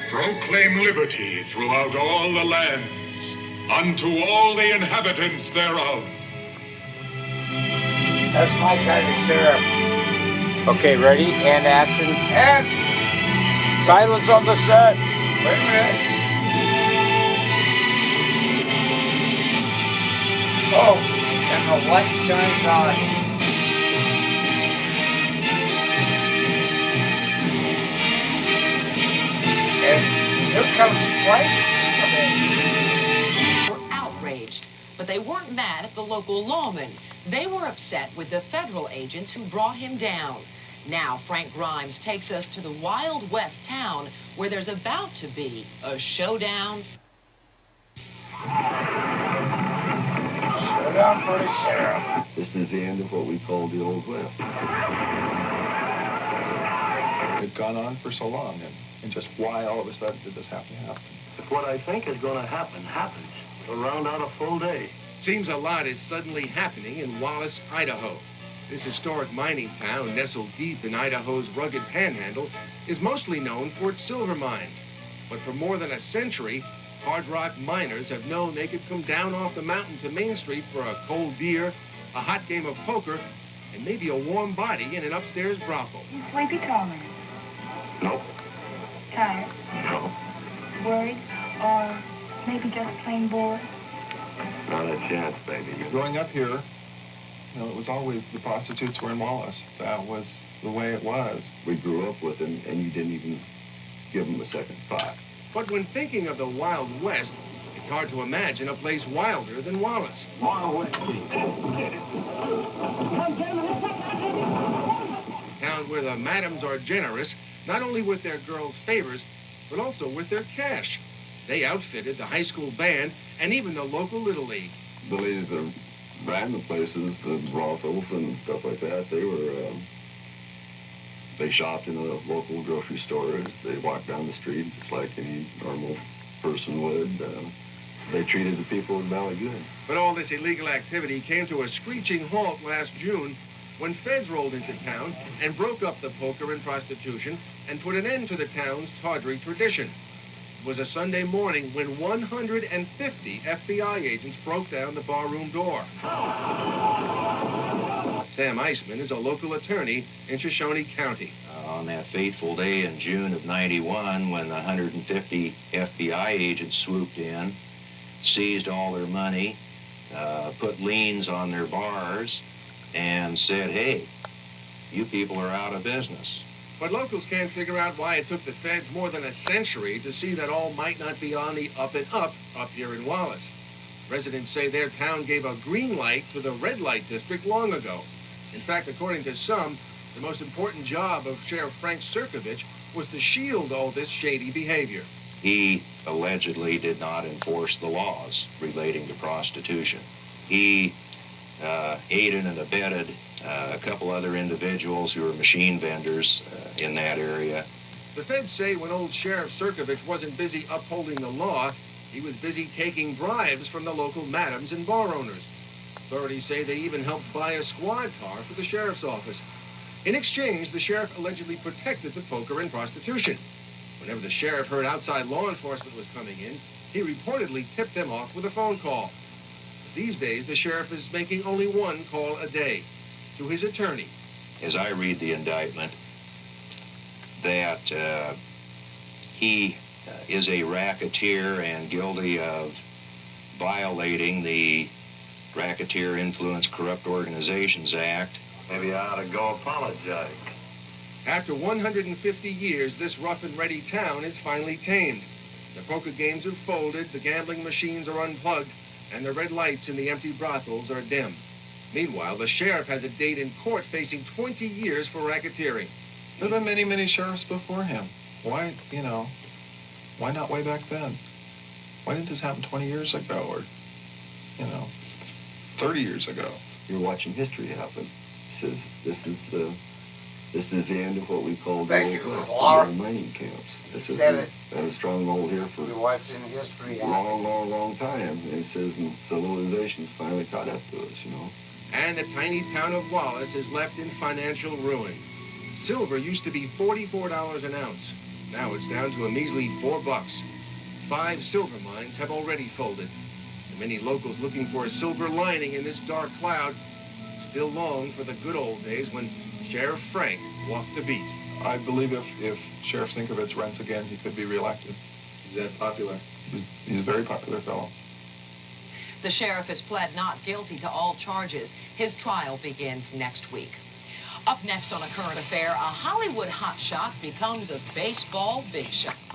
Proclaim liberty throughout all the lands, unto all the inhabitants thereof. That's my kind of sheriff. Okay, ready? And action. And Silence on the set. wait a minute. Oh, and the light shines on. And here comes Frank Sinkovich. Were outraged, but they weren't mad at the local lawmen. They were upset with the federal agents who brought him down. Now Frank Grimes takes us to the Wild West town where there's about to be a showdown. Showdown for the sheriff. This is the end of what we call the Old West. It's gone on for so long, and just why all of a sudden did this have to happen? If what I think is going to happen happens, we'll round out a full day. Seems a lot is suddenly happening in Wallace, Idaho. This historic mining town, nestled deep in Idaho's rugged panhandle, is mostly known for its silver mines. But for more than a century, hard rock miners have known they could come down off the mountain to Main Street for a cold beer, a hot game of poker, and maybe a warm body in an upstairs brothel. You sleepy, Thomas? No. Tired? No. Worried? Or maybe just plain bored? Not a chance, baby. Growing up here, it was always the prostitutes were in Wallace. That was the way it was. We grew up with him, and you didn't even give him a second thought. But when thinking of the Wild West, it's hard to imagine a place wilder than Wallace. Wild West. A town where the madams are generous, not only with their girls' favors, but also with their cash. They outfitted the high school band and even the local Little League. The ladies that ran the places, the brothels and stuff like that, they shopped in the local grocery stores. They walked down the street just like any normal person would. They treated the people in Valley good. But all this illegal activity came to a screeching halt last June when feds rolled into town and broke up the poker and prostitution and put an end to the town's tawdry tradition. It was a Sunday morning when 150 F.B.I. agents broke down the barroom door. Sam Eisman is a local attorney in Shoshone County. On that fateful day in June of '91, when the 150 F.B.I. agents swooped in, seized all their money, put liens on their bars, and said, hey, you people are out of business. But locals can't figure out why it took the feds more than a century to see that all might not be on the up and up here in Wallace. Residents say their town gave a green light to the red light district long ago. In fact, according to some, the most important job of Sheriff Frank Sinkovich was to shield all this shady behavior. He allegedly did not enforce the laws relating to prostitution. He aided and abetted a couple other individuals who were machine vendors in that area. The feds say when old Sheriff Sinkovich wasn't busy upholding the law, he was busy taking bribes from the local madams and bar owners. Authorities say they even helped buy a squad car for the sheriff's office. In exchange, the sheriff allegedly protected the poker and prostitution. Whenever the sheriff heard outside law enforcement was coming in, he reportedly tipped them off with a phone call. These days, the sheriff is making only one call a day, to his attorney. As I read the indictment, that he is a racketeer and guilty of violating the Racketeer Influence Corrupt Organizations Act. Maybe I ought to go apologize. After 150 years, this rough and ready town is finally tamed. The poker games have folded, the gambling machines are unplugged, and the red lights in the empty brothels are dim. Meanwhile, the sheriff has a date in court facing 20 years for racketeering. There have been many, many sheriffs before him. Why, why not way back then? Why didn't this happen 20 years ago or, 30 years ago? You're watching history happen. It says this is the end of what we call the Thank Old you, West, Clark. the mining camps. This Said has been a stronghold here for We're watching history a long time. And it says civilization's finally caught up to us, And the tiny town of Wallace is left in financial ruin. Silver used to be $44 an ounce. Now it's down to a measly $4. 5 silver mines have already folded. And many locals looking for a silver lining in this dark cloud still long for the good old days when Sheriff Frank walked the beat. I believe if Sheriff Sinkovich runs again, he could be reelected. Is that popular? He's a very popular fellow. The sheriff has pled not guilty to all charges. His trial begins next week. Up next on A Current Affair, a Hollywood hotshot becomes a baseball big shot.